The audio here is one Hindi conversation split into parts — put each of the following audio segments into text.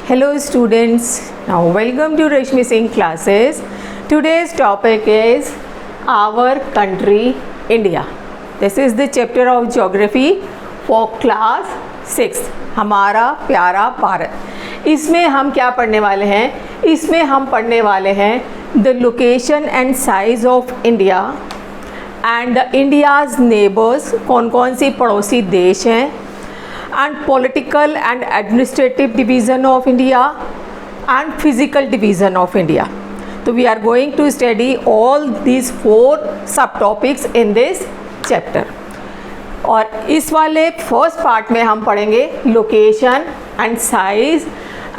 Hello students, now welcome to Rashmi Singh classes. Today's topic is our country India. This is the chapter of geography for class 6. हमारा प्यारा भारत. इसमें हम क्या पढ़ने वाले हैं? इसमें हम पढ़ने वाले हैं the location and size of India and the India's neighbors. कौन कौन सी पड़ोसी देश हैं, and political and administrative division of India and physical division of India. So we are going to study all these 4 subtopics in this chapter. और इस वाले फर्स्ट पार्ट में हम पढ़ेंगे location and size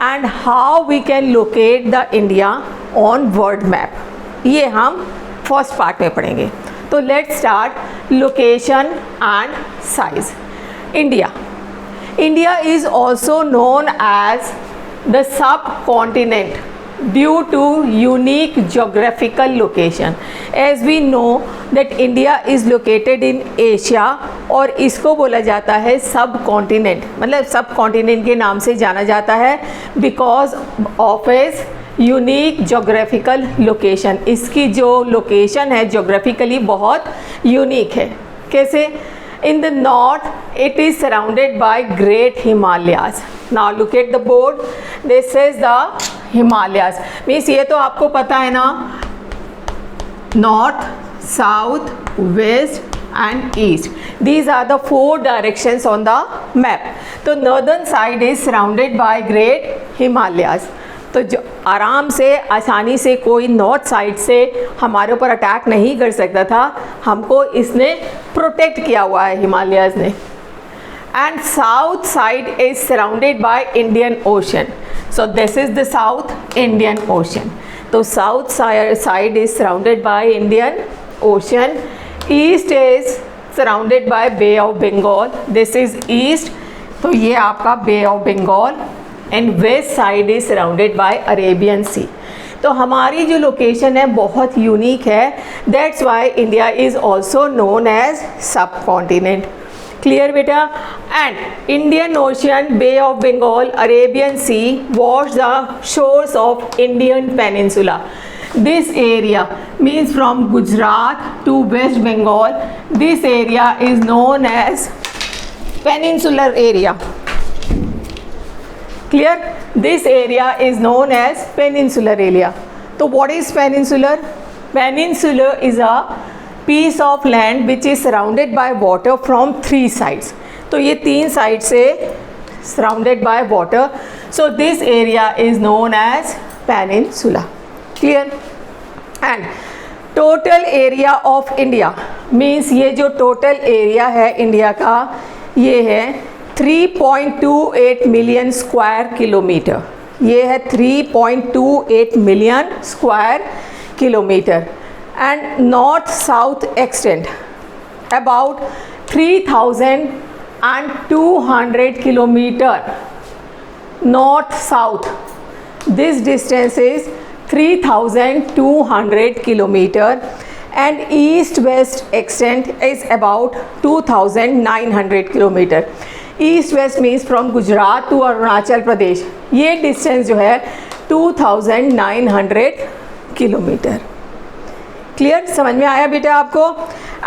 and how we can locate the India on world map. ये हम फर्स्ट पार्ट में पढ़ेंगे. तो let's start. Location and size. India is also known as the subcontinent due to unique geographical location. As we know that India is located in Asia और इसको बोला जाता है सब कॉन्टिनेंट, मतलब सब कॉन्टिनेंट के नाम से जाना जाता है because of is unique geographical location. इसकी जो लोकेशन है जोग्राफिकली बहुत यूनिक है. कैसे? In the north, it is surrounded by great Himalayas. Now look at the board. This is the Himalayas. Means ये तो आपको पता है ना, north, south, west and east. These are the 4 directions on the map. तो northern side is surrounded by great Himalayas. तो जो आराम से आसानी से कोई नॉर्थ साइड से हमारे ऊपर अटैक नहीं कर सकता था, हमको इसने प्रोटेक्ट किया हुआ है हिमालयाज़ ने. And south side is surrounded by Indian ocean. So this is the south Indian ocean. तो south side is surrounded by Indian ocean. East is surrounded by bay of Bengal. This is east. तो ये आपका bay of Bengal. And west side is surrounded by Arabian sea. तो हमारी जो लोकेशन है बहुत यूनिक है. That's why India is also known as subcontinent. Clear बेटा? And Indian ocean, bay of Bengal, Arabian sea wash the shores of Indian peninsula. This area means from Gujarat to West Bengal. This area is known as peninsular area. Clear? This area is known as peninsular area. So what is peninsular? Peninsular is a piece of land which is surrounded by water from 3 sides. तो ये 3 साइड से surrounded by water. So this area is known as peninsula. Clear? And total area of India means ये जो total area है इंडिया का, ये है 3.28 मिलियन स्क्वायर किलोमीटर. ये है 3.28 million square kilometre. And north south extend about 3,200 kilometre. North south, this distance is 3,200 kilometre. And east west extend is about 2,900 kilometre. East west means from Gujarat to Arunachal Pradesh. ये डिस्टेंस जो है 2,900 किलोमीटर. क्लियर? समझ में आया बेटा आपको?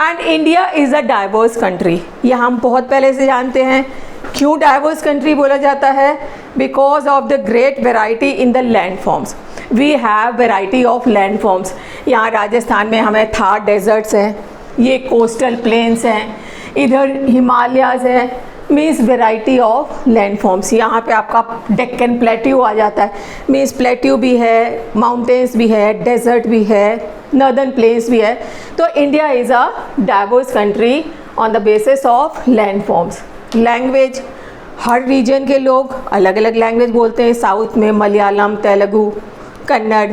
And India is a diverse country. ये हम बहुत पहले से जानते हैं. क्यों डाइवर्स कंट्री बोला जाता है? Because of the great variety in the land forms. We have variety of land forms. यहाँ राजस्थान में हमें थार डेजर्ट्स हैं, ये कोस्टल प्लेन्स हैं, इधर हिमालयाज़ हैं. Means variety of land forms. यहाँ पे आपका डेक्कन प्लेट्यू आ जाता है. मीन्स प्लेट्यू भी है, माउंटेन्स भी है, डेजर्ट भी है, नॉर्दर्न प्लेन्स भी है. तो India is a diverse country on the basis of land forms. Language, हर रीजन के लोग अलग अलग लैंग्वेज बोलते हैं. साउथ में मलयालम, तेलुगु, कन्नड़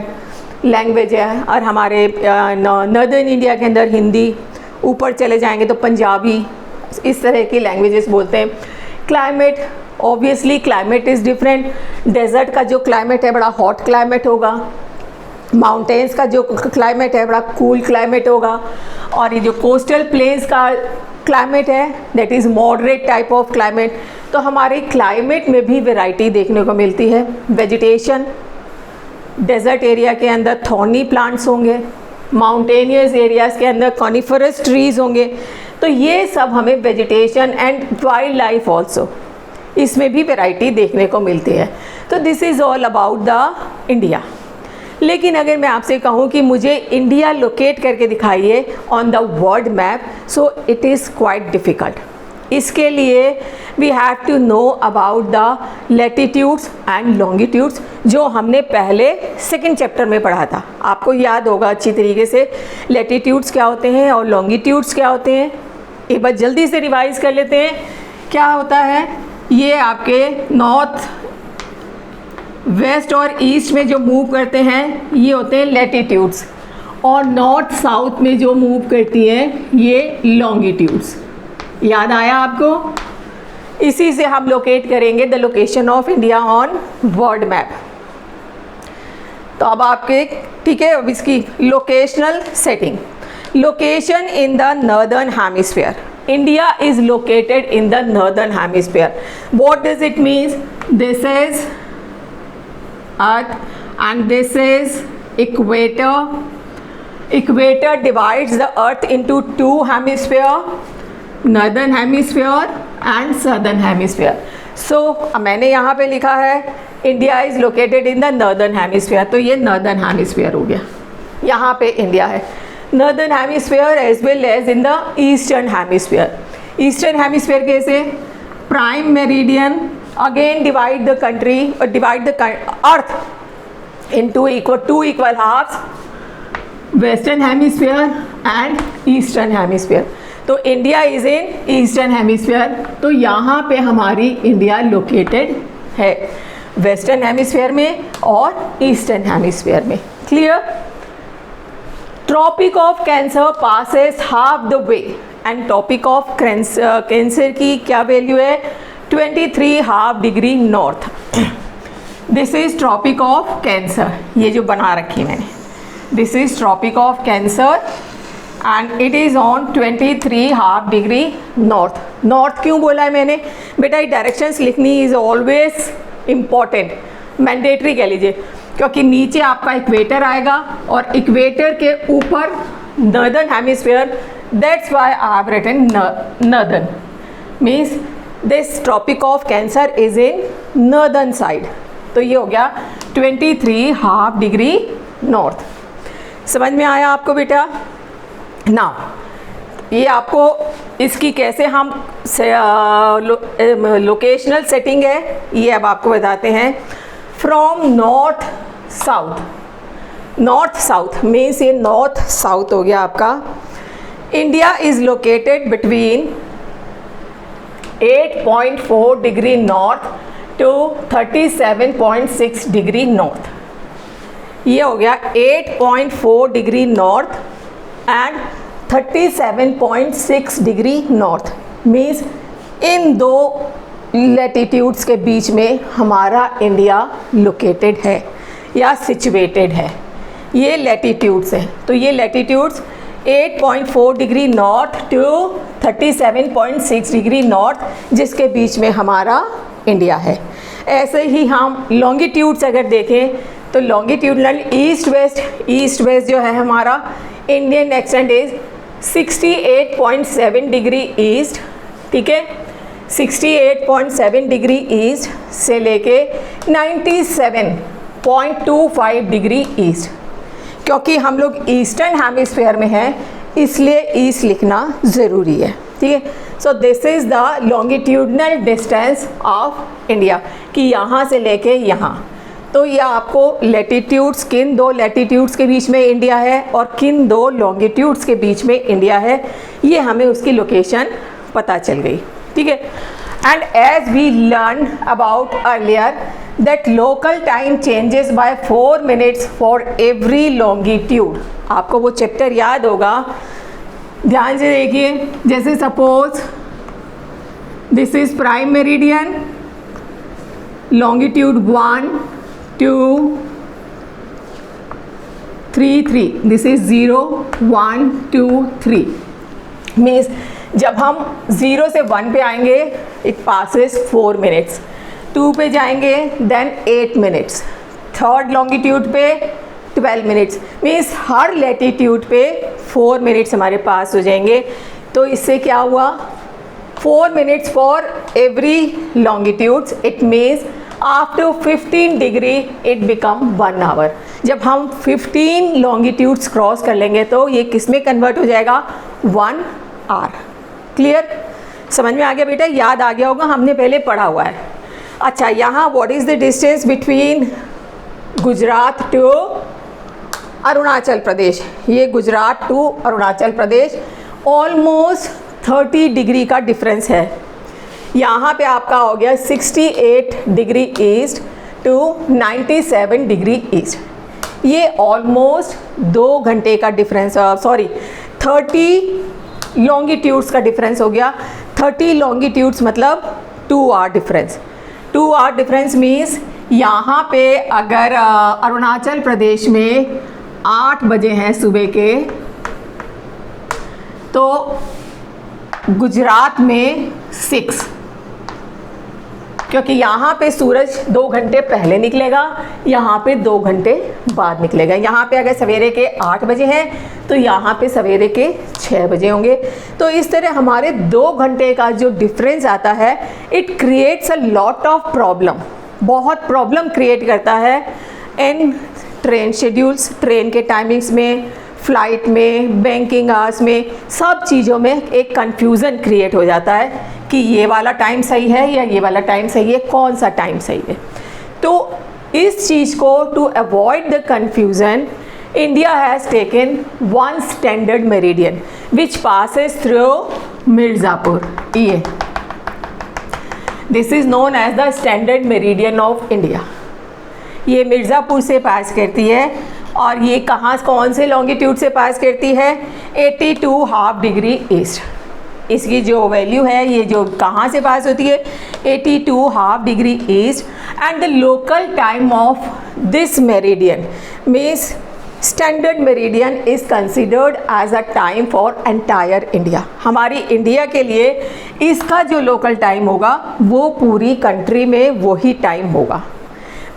लैंग्वेज है, और हमारे नॉर्दर्न इंडिया के अंदर हिंदी. ऊपर चले जाएंगे तो पंजाबी, इस तरह की लैंग्वेजेस बोलते हैं. Climate, obviously climate is different. Desert का जो क्लाइमेट है बड़ा हॉट क्लाइमेट होगा. माउंटेन्स का जो क्लाइमेट है बड़ा कूल क्लाइमेट होगा. और ये जो कोस्टल प्लेन्स का क्लाइमेट है that is moderate type of climate. तो हमारे क्लाइमेट में भी वैरायटी देखने को मिलती है। वेजिटेशन, डेजर्ट एरिया के अंदर थॉर्नी प्लांट्स होंगे, माउंटेनियस एरियाज़ के अंदर कॉनिफरस ट्रीज़ होंगे। तो ये सब हमें vegetation and wild life also, इसमें भी वैरायटी देखने को मिलती है। तो this is all about the India. लेकिन अगर मैं आपसे कहूँ कि मुझे इंडिया लोकेट करके दिखाइए on the world map, so it is quite difficult. इसके लिए we have to know about the latitudes and longitudes, जो हमने पहले सेकंड चैप्टर में पढ़ा था। आपको याद होगा अच्छी तरीके से लैटिट्यूड्स क्या होते हैं और लॉन्गिट्यूड्स क्या होते हैं। एक बार जल्दी से रिवाइज कर लेते हैं। क्या होता है, ये आपके नॉर्थ वेस्ट और ईस्ट में जो मूव करते हैं ये होते हैं लैटिट्यूड्स, और नॉर्थ साउथ में जो मूव करती हैं ये लॉन्गिट्यूड्स। याद आया आपको? इसी से हम लोकेट करेंगे the location of India on world map. तो अब आपके ठीक है, अब इसकी locational setting. Location in the northern hemisphere, India is located in the northern hemisphere. What does it means? This is earth and this is equator. Equator divides the earth into two hemisphere, northern hemisphere and southern hemisphere. So मैंने यहाँ पे लिखा है India is located in the northern hemisphere, तो ये नॉर्दर्न हेमिस्फीयर हो गया, यहाँ पे इंडिया है। Northern hemisphere as well as in the eastern hemisphere. Eastern hemisphere कैसे? Prime meridian again divide the country और divide the earth into two equal halves, western hemisphere and eastern hemisphere. तो India is in eastern hemisphere, तो यहाँ पे हमारी इंडिया लोकेटेड है वेस्टर्न हेमिस्फीयर में और ईस्टर्न हेमिस्फीयर में। Clear? Tropic of cancer passes half the way, and topic of cancer की क्या वैल्यू है? 23 half degree north. This is tropic of cancer, ये जो बना रखी मैंने, this is tropic of cancer and it is on 23 half degree north. North क्यों बोला है मैंने? बेटा ये डायरेक्शंस लिखनी इज़ ऑलवेज इम्पॉर्टेंट, मैंडेटरी कह लीजिए, क्योंकि नीचे आपका इक्वेटर आएगा और इक्वेटर के ऊपर northern hemisphere, that's why I have written northern, means this tropic of cancer is in northern side. तो ये हो गया 23 हाफ डिग्री नॉर्थ। समझ में आया आपको बेटा? नाउ ये आपको इसकी कैसे हम लोकेशनल सेटिंग है ये अब आपको बताते हैं। From north south, north south means ये नॉर्थ साउथ हो गया आपका। India is located between 8.4 degree north to 37.6 degree north. ये हो गया 8.4 degree north and 37.6 degree north, means इन दो लैटिट्यूड्स के बीच में हमारा इंडिया लोकेटेड है या सिचुएटेड है। ये लैटिट्यूड्स हैं, तो ये latitudes 8.4 degree north to 37.6 degree north, जिसके बीच में हमारा इंडिया है। ऐसे ही हम लॉन्गिट्यूड्स अगर देखें तो लॉन्गिट्यूडनल ईस्ट वेस्ट जो है हमारा Indian extent is 68.7 degree east, ठीक है, 68.7 डिग्री ईस्ट से लेके 97.25 डिग्री ईस्ट। क्योंकि हम लोग ईस्टर्न हेमिस्फीयर में हैं इसलिए ईस्ट लिखना ज़रूरी है, ठीक है। So this is the longitudinal distance of India, कि यहाँ से लेके यहाँ। तो ये आपको लैटिट्यूड्स, किन दो लैटिट्यूड्स के बीच में इंडिया है और किन दो लॉन्गिट्यूड्स के बीच में इंडिया है, ये हमें उसकी लोकेशन पता चल गई, ठीक है। And as we learn about earlier that local time changes by 4 minutes for every longitude. आपको वो चैप्टर याद होगा, ध्यान से देखिए। जैसे suppose this is prime meridian, longitude 1 2 3 3, this is 0 1 2 3, means जब हम 0 से 1 पे आएंगे इट पासेस 4 मिनट्स, 2 पे जाएंगे देन 8 मिनट्स, थर्ड लॉन्गिट्यूड पे 12 मिनट्स, मीन्स हर लैटिट्यूड पे 4 मिनट्स हमारे पास हो जाएंगे। तो इससे क्या हुआ, 4 minutes for every longitudes, it means after 15 degree it become 1 hour. जब हम 15 लॉन्गिट्यूड्स क्रॉस कर लेंगे तो ये किस में कन्वर्ट हो जाएगा, 1 आवर। क्लियर, समझ में आ गया बेटा, याद आ गया होगा, हमने पहले पढ़ा हुआ है। अच्छा, यहाँ what is the distance between Gujarat to Arunachal Pradesh, ये Gujarat to Arunachal Pradesh almost 30 degree का डिफरेंस है। यहाँ पे आपका हो गया 68 degree east to 97 degree east, ये ऑलमोस्ट 2 घंटे का डिफरेंस, सॉरी 30 लॉन्गिट्यूड्स का डिफरेंस हो गया। 30 लॉन्गिट्यूड्स मतलब 2 hour difference. 2 hour difference means यहाँ पे अगर अरुणाचल प्रदेश में 8 बजे हैं सुबह के, तो गुजरात में 6, क्योंकि यहाँ पे सूरज 2 घंटे पहले निकलेगा, यहाँ पे 2 घंटे बाद निकलेगा। यहाँ पे अगर सवेरे के 8 बजे हैं तो यहाँ पे सवेरे के 6 बजे होंगे। तो इस तरह हमारे 2 घंटे का जो डिफरेंस आता है it creates a lot of problem, बहुत प्रॉब्लम क्रिएट करता है इन ट्रेन शेड्यूल्स, ट्रेन के टाइमिंग्स में, फ़्लाइट में, बैंकिंग आवर्स में, सब चीज़ों में एक कन्फ्यूज़न क्रिएट हो जाता है कि ये वाला टाइम सही है या ये वाला टाइम सही है, कौन सा टाइम सही है। तो इस चीज़ को to avoid the confusion, India has taken 1 standard meridian which passes through Mirzapur. ये this is known as the standard meridian of India. ये मिर्ज़ापुर से पास करती है और ये कहाँ, कौन से लॉन्गिट्यूड से पास करती है, 82.5 डिग्री ईस्ट। इसकी जो वैल्यू है, ये जो कहाँ से पास होती है, 82.5 degree east. And the local time of this meridian means standard meridian is considered as a time for entire India. हमारी इंडिया के लिए इसका जो लोकल टाइम होगा वो पूरी कंट्री में वही टाइम होगा।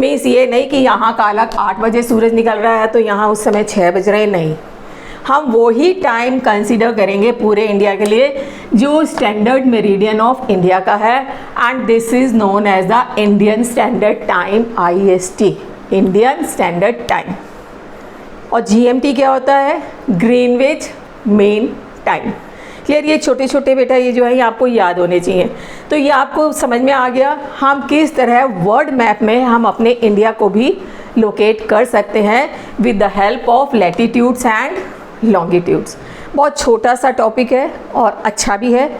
मीन्स ये नहीं कि यहाँ का अलग 8 बजे सूरज निकल रहा है तो यहाँ उस समय 6 बज रहे, नहीं, हम वही टाइम कंसीडर करेंगे पूरे इंडिया के लिए जो स्टैंडर्ड मेरिडियन ऑफ इंडिया का है। And this is known as the Indian standard time, IST, Indian standard time. और GMT क्या होता है, ग्रीनविच मीन टाइम। क्लियर, ये छोटे छोटे बेटा ये जो है ये आपको याद होने चाहिए। तो ये आपको समझ में आ गया हम किस तरह वर्ल्ड मैप में हम अपने इंडिया को भी लोकेट कर सकते हैं with the help of latitudes and longitudes. बहुत छोटा सा टॉपिक है और अच्छा भी है,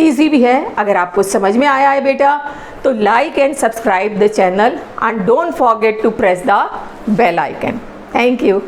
इजी भी है। अगर आपको समझ में आया है बेटा तो like and subscribe the channel and don't forget to press the bell icon. Thank you.